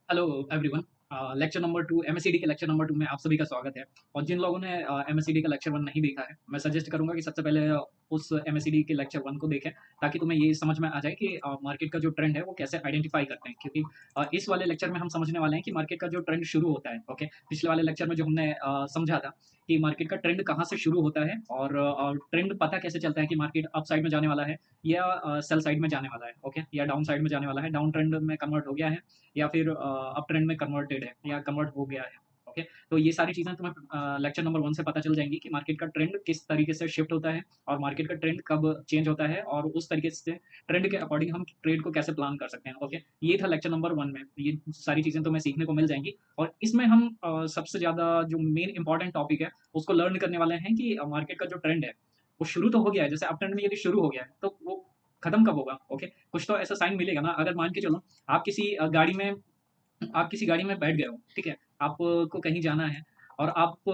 Hello everyone. Lecture number 2 MSCD के lecture number 2 में आप सभी का स्वागत है। और जिन लोगों ने एमएससीडी का लेक्चर 1 नहीं देखा है, मैं सजेस्ट करूंगा कि सबसे पहले उस एमएससीडी के लेक्चर 1 को देखें, ताकि तुम्हें ये समझ में आ जाए कि मार्केट का जो ट्रेंड है वो कैसे आइडेंटिफाई करते हैं। क्योंकि इस वाले लेक्चर में हम समझने वाले हैं कि मार्केट का जो ट्रेंड शुरू होता है। ओके, पिछले वाले लेक्चर में जो हमने समझा था कि मार्केट का ट्रेंड कहाँ से शुरू होता है और ट्रेंड पता कैसे चलता है कि मार्केट अप साइड में जाने वाला है या सेल साइड में जाने वाला है। ओके, या डाउन साइड में जाने वाला है, डाउन ट्रेंड में कन्वर्ट हो गया है या फिर अप ट्रेंड में कन्वर्टेड है या कन्वर्ट हो गया है। ओके, तो ये सारी चीज़ें तुम्हें लेक्चर नंबर 1 से पता चल जाएँगी कि मार्केट का ट्रेंड किस तरीके से शिफ्ट होता है और मार्केट का ट्रेंड कब चेंज होता है और उस तरीके से ट्रेंड के अकॉर्डिंग हम ट्रेड को कैसे प्लान कर सकते हैं। ओके, ये था लेक्चर नंबर 1 में। ये सारी चीज़ें तुम्हें सीखने को मिल जाएँगी और इसमें हम सबसे ज़्यादा जो मेन इम्पोर्टेंट टॉपिक है, उसको लर्न करने वाले हैं कि मार्केट का जो ट्रेंड है, वो शुरू तो हो गया है। जैसे अप ट्रेंड में यदि शुरू हो गया है, तो वो खत्म कब होगा? ओके, कुछ तो ऐसा साइन मिलेगा ना। अगर मान के चलो आप किसी गाड़ी में बैठ गए हो, ठीक है? आपको कहीं जाना है और आप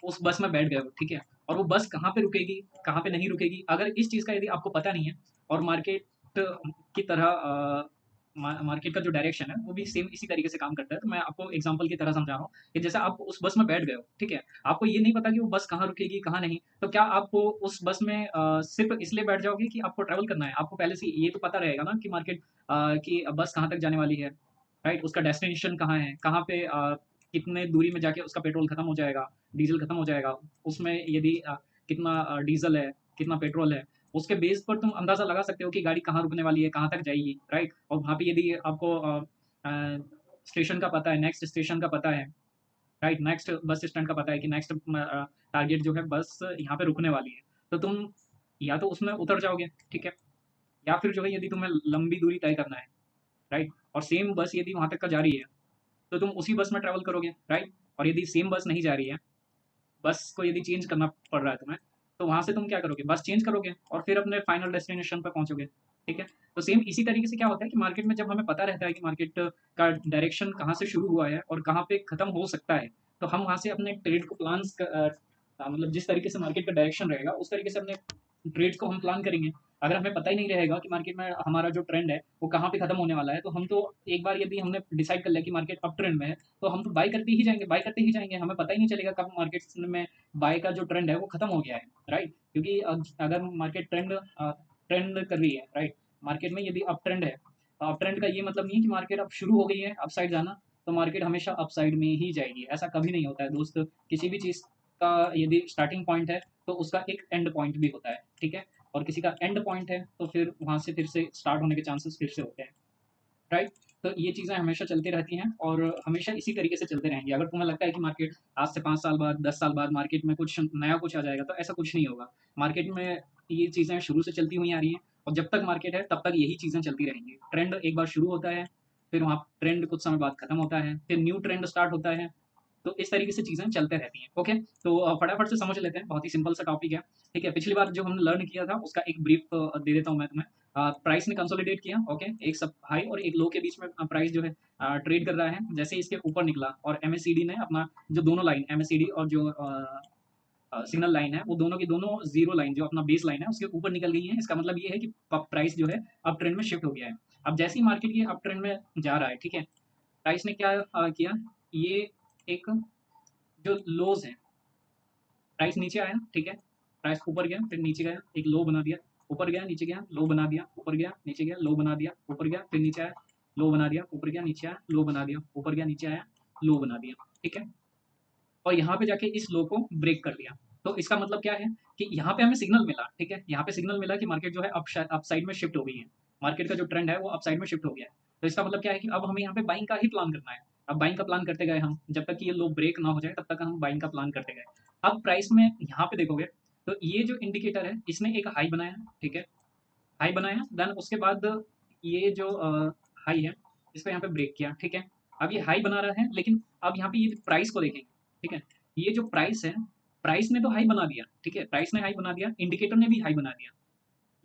उस बस में बैठ गए हो, ठीक है? और वो बस कहाँ पे रुकेगी, कहाँ पे नहीं रुकेगी, अगर इस चीज़ का यदि आपको पता नहीं है और की तरह मार्केट का जो डायरेक्शन है, वो भी सेम इसी तरीके से काम करता है। तो मैं आपको एग्ज़ाम्पल की तरह समझा रहा हूँ कि जैसे आप उस बस में बैठ गए हो, ठीक है? आपको ये नहीं पता कि वो बस कहाँ रुकेगी, कहाँ नहीं, तो क्या आप उस बस में सिर्फ़ इसलिए बैठ जाओगे कि आपको ट्रैवल करना है? आपको पहले से ये तो पता रहेगा ना कि कि बस कहाँ तक जाने वाली है, राइट? उसका डेस्टिनेशन कहाँ है? कहाँ पे कितने दूरी में जाके उसका पेट्रोल खत्म हो जाएगा, डीज़ल खत्म हो जाएगा। उसमें यदि कितना डीज़ल है, कितना पेट्रोल है, उसके बेस पर तुम अंदाज़ा लगा सकते हो कि गाड़ी कहाँ रुकने वाली है, कहाँ तक जाएगी, राइट? और वहाँ पे यदि आपको स्टेशन का पता है, नेक्स्ट स्टेशन का पता है, राइट? नेक्स्ट बस स्टैंड का पता है कि नेक्स्ट टारगेट जो है बस यहाँ पे रुकने वाली है। तो तुम या तो उसमें उतर जाओगे, ठीक है? या फिर जो है यदि तुम्हें लंबी दूरी तय करना है, राइट? और सेम बस यदि वहाँ तक का जा रही है, तो तुम उसी बस में ट्रैवल करोगे, राइट? और यदि सेम बस नहीं जा रही है, बस को यदि चेंज करना पड़ रहा है तुम्हें, तो वहाँ से तुम क्या करोगे? बस चेंज करोगे और फिर अपने फाइनल डेस्टिनेशन पे पहुँचोगे, ठीक है? तो सेम इसी तरीके से क्या होता है कि मार्केट में जब हमें पता रहता है कि मार्केट का डायरेक्शन कहाँ से शुरू हुआ है और कहाँ पे खत्म हो सकता है, तो हम वहाँ से अपने ट्रेड को मतलब जिस तरीके से मार्केट का डायरेक्शन रहेगा, उस तरीके से अपने ट्रेड्स को हम प्लान करेंगे। अगर हमें पता ही नहीं रहेगा कि मार्केट में हमारा जो ट्रेंड है, वो कहाँ पे खत्म होने वाला है, तो हम तो एक बार यदि हमने डिसाइड कर लिया कि मार्केट अप ट्रेंड में है, तो हम तो बाय करते ही जाएँगे, बाय करते ही जाएँगे। हमें पता ही नहीं चलेगा कब मार्केट में बाय का जो ट्रेंड है वो खत्म हो गया है, राइट? क्योंकि अगर मार्केट ट्रेंड कर रही है, राइट? मार्केट में यदि अप ट्रेंड है, अप ट्रेंड का ये मतलब नहीं है कि मार्केट अब शुरू हो गई है अप साइड जाना, तो मार्केट हमेशा अप साइड में ही जाएगी। ऐसा कभी नहीं होता है दोस्त। किसी भी चीज़ का यदि स्टार्टिंग पॉइंट है, तो उसका एक एंड पॉइंट भी होता है, ठीक है? और किसी का एंड पॉइंट है, तो फिर वहाँ से फिर से स्टार्ट होने के चांसेस फिर से होते हैं। राइट? तो ये चीज़ें हमेशा चलती रहती हैं और हमेशा इसी तरीके से चलते रहेंगी। अगर तुम्हें लगता है कि मार्केट आज से 5 साल बाद, 10 साल बाद मार्केट में कुछ नया कुछ आ जाएगा, तो ऐसा कुछ नहीं होगा। मार्केट में ये चीज़ें शुरू से चलती हुई आ रही हैं और जब तक मार्केट है, तब तक यही चीज़ें चलती रहेंगी। ट्रेंड एक बार शुरू होता है, फिर वहाँ ट्रेंड कुछ समय बाद खत्म होता है, फिर न्यू ट्रेंड स्टार्ट होता है, तो इस तरीके से चीज़ें चलते रहती हैं। ओके, तो फटाफट से समझ लेते हैं, बहुत ही सिंपल सा टॉपिक है, ठीक है? पिछली बार जो हमने लर्न किया था उसका एक ब्रीफ दे देता हूँ मैं तुम्हें। प्राइस ने कंसोलिडेट किया, ओके, एक सब हाई और एक लो के बीच में प्राइस जो है ट्रेड कर रहा है। जैसे ही इसके ऊपर निकला और एमएससीडी ने अपना जो दोनों लाइन एमएससीडी और जो सिग्नल लाइन है, वो दोनों की दोनों ज़ीरो लाइन जो अपना बेस लाइन है उसके ऊपर निकल गई है। इसका मतलब ये है कि प्राइस जो है अप ट्रेंड में शिफ्ट हो गया है। अब जैसे ही मार्केट ये अप ट्रेंड में जा रहा है, ठीक है? प्राइस ने क्या किया, ये एक जो लोज़ हैं, प्राइस नीचे आया, ठीक है? प्राइस ऊपर गया, फिर नीचे गया, एक लो बना दिया, ऊपर गया, नीचे गया, लो बना दिया, ऊपर गया, नीचे गया, लो बना दिया, ऊपर गया, फिर नीचे आया, लो बना दिया, ऊपर गया, नीचे आया, लो बना दिया, ऊपर गया, नीचे आया, लो बना दिया, ठीक है? और यहाँ पे जाके इस लो को ब्रेक कर दिया। तो इसका मतलब क्या है कि यहाँ पे हमें सिग्नल मिला, ठीक है? यहाँ पे सिग्नल मिला कि मार्केट जो है अप साइड में शिफ्ट हो गई है। मार्केट का जो ट्रेंड है वो अप साइड में शिफ्ट हो गया है। तो इसका मतलब क्या है कि अब हमें यहाँ पे बाइंग का ही प्लान करना है। अब बाइंग का प्लान करते गए हम, जब तक कि ये लो ब्रेक ना हो जाए तब तक हम बाइंग का प्लान करते गए। अब प्राइस में यहाँ पे देखोगे, तो ये जो इंडिकेटर है इसने एक हाई बनाया, ठीक है? हाई बनाया, देन उसके बाद ये जो हाई है, इसको यहाँ पे ब्रेक किया, ठीक है? अब ये हाई बना रहा है, लेकिन अब यहाँ पे ये प्राइस को देखेंगे, ठीक है? ये जो प्राइस है, प्राइस ने तो हाई बना दिया, ठीक है? प्राइस ने हाई बना दिया, इंडिकेटर ने भी हाई बना दिया।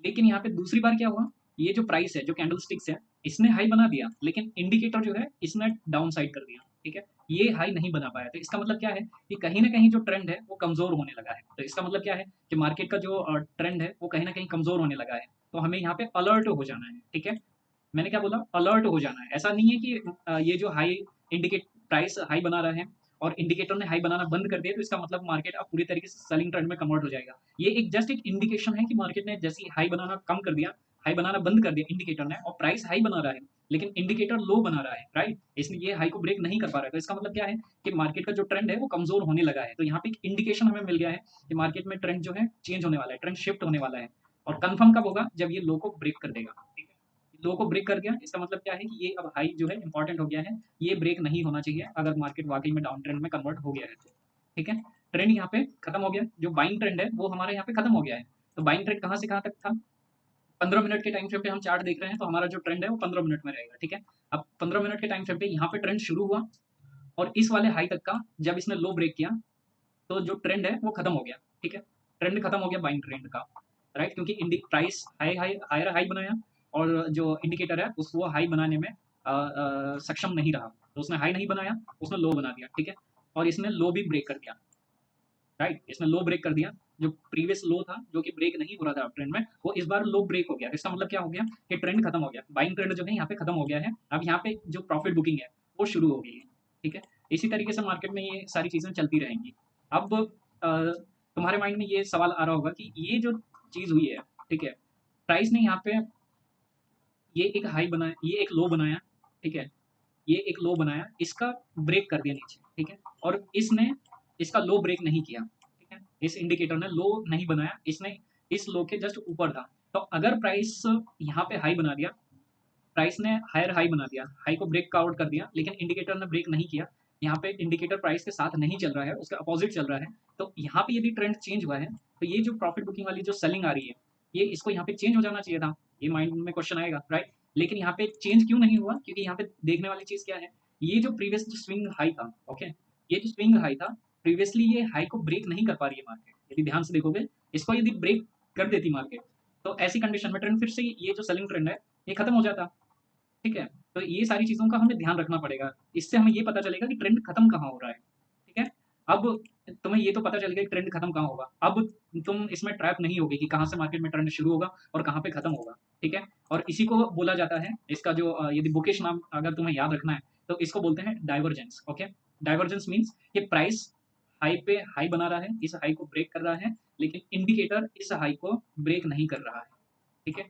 लेकिन यहाँ पे दूसरी बार क्या हुआ, ये जो प्राइस है, जो कैंडलस्टिक्स है, इसने हाई बना दिया, लेकिन इंडिकेटर जो है, इसने डाउन साइड कर दिया, ठीक है? ये हाई नहीं बना पाया, तो इसका मतलब क्या है कि कहीं न कहीं जो ट्रेंड है, वो कमज़ोर होने लगा है। तो इसका मतलब क्या है कि मार्केट का जो ट्रेंड है, वो कहीं न कहीं कमज़ोर होने लगा है। तो हमें यहाँ पे अलर्ट हो जाना है, ठीक है? मैंने क्या बोला, अलर्ट हो जाना है। ऐसा नहीं है कि ये जो हाई इंडिकेट प्राइस हाई बना रहा है और इंडिकेटर ने हाई बनाना बंद कर दिया तो इसका मतलब मार्केट अब पूरी तरीके से सेलिंग ट्रेंड में कन्वर्ट हो जाएगा। ये एक जस्ट एक इंडिकेशन है कि मार्केट ने जैसे ही हाई बनाना कम कर दिया, हाई बनाना बंद कर दिया इंडिकेटर ने, और प्राइस हाई बना रहा है लेकिन इंडिकेटर लो बना रहा है, राइट? इसलिए ये हाई को ब्रेक नहीं कर पा रहा है। तो इसका मतलब क्या है कि मार्केट का जो ट्रेंड है वो कमजोर होने लगा है। तो यहाँ पे एक इंडिकेशन हमें मिल गया है कि मार्केट में ट्रेंड जो है चेंज होने वाला है, ट्रेंड शिफ्ट होने वाला है। और कंफर्म कब होगा? जब ये लो को ब्रेक कर देगा, ठीक है? लो को ब्रेक कर गया, इसका मतलब क्या है कि ये अब हाई जो है इंपॉर्टेंट हो गया है, ये ब्रेक नहीं होना चाहिए अगर मार्केट वाकई में डाउन ट्रेंड में कन्वर्ट हो गया है तो, ठीक है? ट्रेंड यहाँ पे खत्म हो गया, जो बाइंग ट्रेंड है वो हमारे यहाँ पे खत्म हो गया है। तो बाइंग ट्रेंड कहाँ से कहाँ तक था? 15 मिनट के टाइम फ्रेम पे हम चार्ट देख रहे हैं, तो हमारा जो ट्रेंड है वो 15 मिनट में रहेगा, ठीक है? अब 15 मिनट के टाइम फ्रेम पे यहाँ पे ट्रेंड शुरू हुआ और इस वाले हाई तक का जब इसने लो ब्रेक किया तो जो ट्रेंड है वो खत्म हो गया, ठीक है? ट्रेंड खत्म हो गया बाइंग ट्रेंड का, राइट? क्योंकि इंडिक price high high higher high बनाया और जो इंडिकेटर है उसको हाई बनाने में सक्षम नहीं रहा, तो उसने हाई नहीं बनाया, उसने लो बना दिया, ठीक है? और इसने लो भी ब्रेक कर दिया, राइट? इसने लो ब्रेक कर दिया। जो प्रीवियस लो था जो कि ब्रेक नहीं हो रहा था ट्रेंड में, वो इस बार लो ब्रेक हो गया। इसका मतलब क्या हो गया कि ट्रेंड खत्म हो गया, बाइंग ट्रेंड जो है यहाँ पे खत्म हो गया है। अब यहाँ पे जो प्रॉफिट बुकिंग है वो शुरू हो गई है, ठीक है? इसी तरीके से मार्केट में ये सारी चीजें चलती रहेंगी। अब तुम्हारे माइंड में ये सवाल आ रहा होगा कि ये जो चीज हुई है, ठीक है, प्राइस ने यहाँ पे ये एक हाई बनाया, ये एक लो बनाया, ठीक है, ये एक लो बनाया, इसका ब्रेक कर दिया नीचे, ठीक है? और इसने इसका लो ब्रेक नहीं किया, ठीक है? इस इंडिकेटर ने लो नहीं बनाया, इसने इस लो के जस्ट ऊपर था। तो अगर प्राइस यहाँ पे हाई बना दिया, प्राइस ने हायर हाई बना दिया, हाई को ब्रेक आउट कर दिया, लेकिन इंडिकेटर ने ब्रेक नहीं किया, यहाँ पे इंडिकेटर प्राइस के साथ नहीं चल रहा है, उसके अपोजिट चल रहा है, तो यहाँ पे यदि ट्रेंड चेंज हुआ है तो ये जो प्रॉफिट बुकिंग वाली जो सेलिंग आ रही है, ये इसको यहाँ पे चेंज हो जाना चाहिए था। ये माइंड में क्वेश्चन आएगा, राइट? लेकिन यहाँ पे चेंज क्यों नहीं हुआ? क्योंकि यहाँ पे देखने वाली चीज क्या है, ये जो प्रीवियस जो स्विंग हाई था, ओके, ये जो स्विंग हाई था प्रीवियसली, ये हाई को ब्रेक नहीं कर पा रही है मार्केट। यदि ध्यान से देखोगे, इसको यदि ब्रेक कर देती मार्केट, तो ऐसी कंडीशन में ट्रेंड फिर से ये जो सेलिंग ट्रेंड है ये खत्म हो जाता, ठीक है? तो ये सारी चीज़ों का हमें ध्यान रखना पड़ेगा। इससे हमें ये पता चलेगा कि ट्रेंड खत्म कहाँ हो रहा है, ठीक है? अब तुम्हें ये तो पता चल गया कि ट्रेंड खत्म कहाँ होगा। अब तुम इसमें ट्रैप नहीं होगे कि कहाँ से मार्केट में ट्रेंड शुरू होगा और कहाँ पे खत्म होगा, ठीक है? और इसी को बोला जाता है, इसका जो यदि बुकिश नाम अगर तुम्हें याद रखना है, तो इसको बोलते हैं डाइवर्जेंस, ओके? डाइवर्जेंस मीन्स कि प्राइस हाई पे हाई बना रहा है, इस हाई को ब्रेक कर रहा है, लेकिन इंडिकेटर इस हाई को ब्रेक नहीं कर रहा है, ठीक है?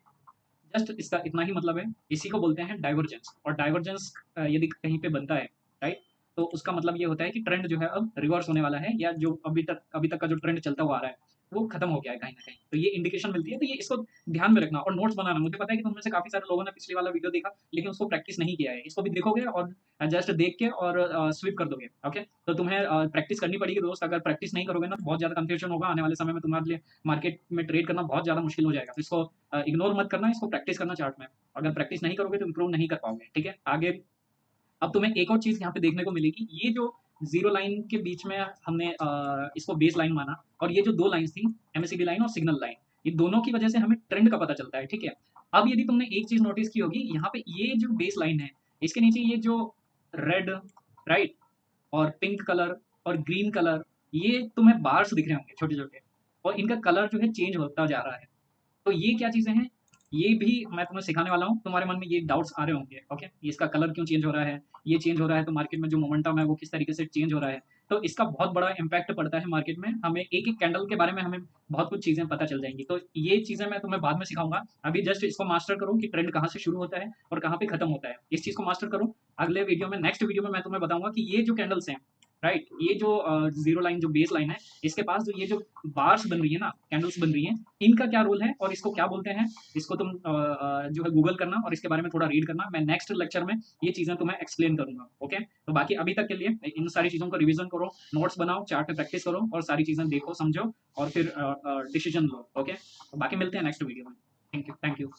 जस्ट इसका इतना ही मतलब है। इसी को बोलते हैं डाइवर्जेंस। और डाइवर्जेंस यदि कहीं पे बनता है, राइट, तो उसका मतलब ये होता है कि ट्रेंड जो है अब रिवर्स होने वाला है, या जो अभी तक का जो ट्रेंड चलता हुआ आ रहा है वो खत्म हो गया है कहीं ना कहीं। तो ये इंडिकेशन मिलती है, तो ये इसको ध्यान में रखना और नोट्स बनाना। मुझे पता है कि तुम में से काफी सारे लोगों ने पिछले वाला वीडियो देखा लेकिन उसको प्रैक्टिस नहीं किया है, इसको भी देखोगे और जस्ट देख के और स्विप कर दोगे, ओके? तो तुम्हें प्रैक्टिस करनी पड़ेगी दोस्त। अगर प्रैक्टिस नहीं करोगे ना तो बहुत ज्यादा कंफ्यूजन होगा आने वाले समय में, तुम्हारे लिए मार्केट में ट्रेड करना बहुत ज्यादा मुश्किल हो जाएगा। तो इसको इग्नोर मत करना, इसको प्रैक्टिस करना चार्ट में। अगर प्रैक्टिस नहीं करोगे तो इंप्रूव नहीं कर पाओगे, ठीक है? आगे अब तुम्हें एक और चीज यहाँ पे देखने को मिलेगी, ये जो जीरो लाइन के बीच में हमने इसको बेस लाइन माना, और ये जो दो लाइन थी, एमएसीडी लाइन और सिग्नल लाइन, ये दोनों की वजह से हमें ट्रेंड का पता चलता है, ठीक है? अब यदि तुमने एक चीज नोटिस की होगी, यहाँ पे ये जो बेस लाइन है, इसके नीचे ये जो रेड, राइट, और पिंक कलर और ग्रीन कलर, ये तुम्हें बार्स दिख रहे होंगे छोटे छोटे, और इनका कलर जो है चेंज होता जा रहा है। तो ये क्या चीजें हैं, ये भी मैं तुम्हें सिखाने वाला हूँ। तुम्हारे मन में ये डाउट्स आ रहे होंगे, ओके, इसका कलर क्यों चेंज हो रहा है, ये चेंज हो रहा है तो मार्केट में जो मोमेंटम है वो किस तरीके से चेंज हो रहा है। तो इसका बहुत बड़ा इम्पैक्ट पड़ता है मार्केट में। हमें एक एक कैंडल के बारे में हमें बहुत कुछ चीजें पता चल जाएंगी। तो ये चीजें मैं तुम्हें बाद में सिखाऊंगा। अभी जस्ट इसको मास्टर करो कि ट्रेंड कहाँ से शुरू होता है और कहाँ पे खत्म होता है, इस चीज को मास्टर करो। अगले वीडियो में, नेक्स्ट वीडियो में मैं तुम्हें बताऊंगा कि ये जो कैंडल्स हैं, राइट, ये जो जीरो लाइन जो बेस लाइन है, इसके पास जो ये जो बार्स बन रही है ना, कैंडल्स बन रही हैं, इनका क्या रोल है और इसको क्या बोलते हैं, इसको तुम जो है गूगल करना और इसके बारे में थोड़ा रीड करना। मैं नेक्स्ट लेक्चर में ये चीजें तुम्हें एक्सप्लेन करूंगा, ओके? तो बाकी अभी तक के लिए इन सारी चीजों को रिवीजन करो, नोट्स बनाओ, चार्ट पे प्रैक्टिस करो और सारी चीजें देखो, समझो और फिर डिसीजन लो, ओके? तो बाकी मिलते हैं नेक्स्ट वीडियो में। Thank you, thank you.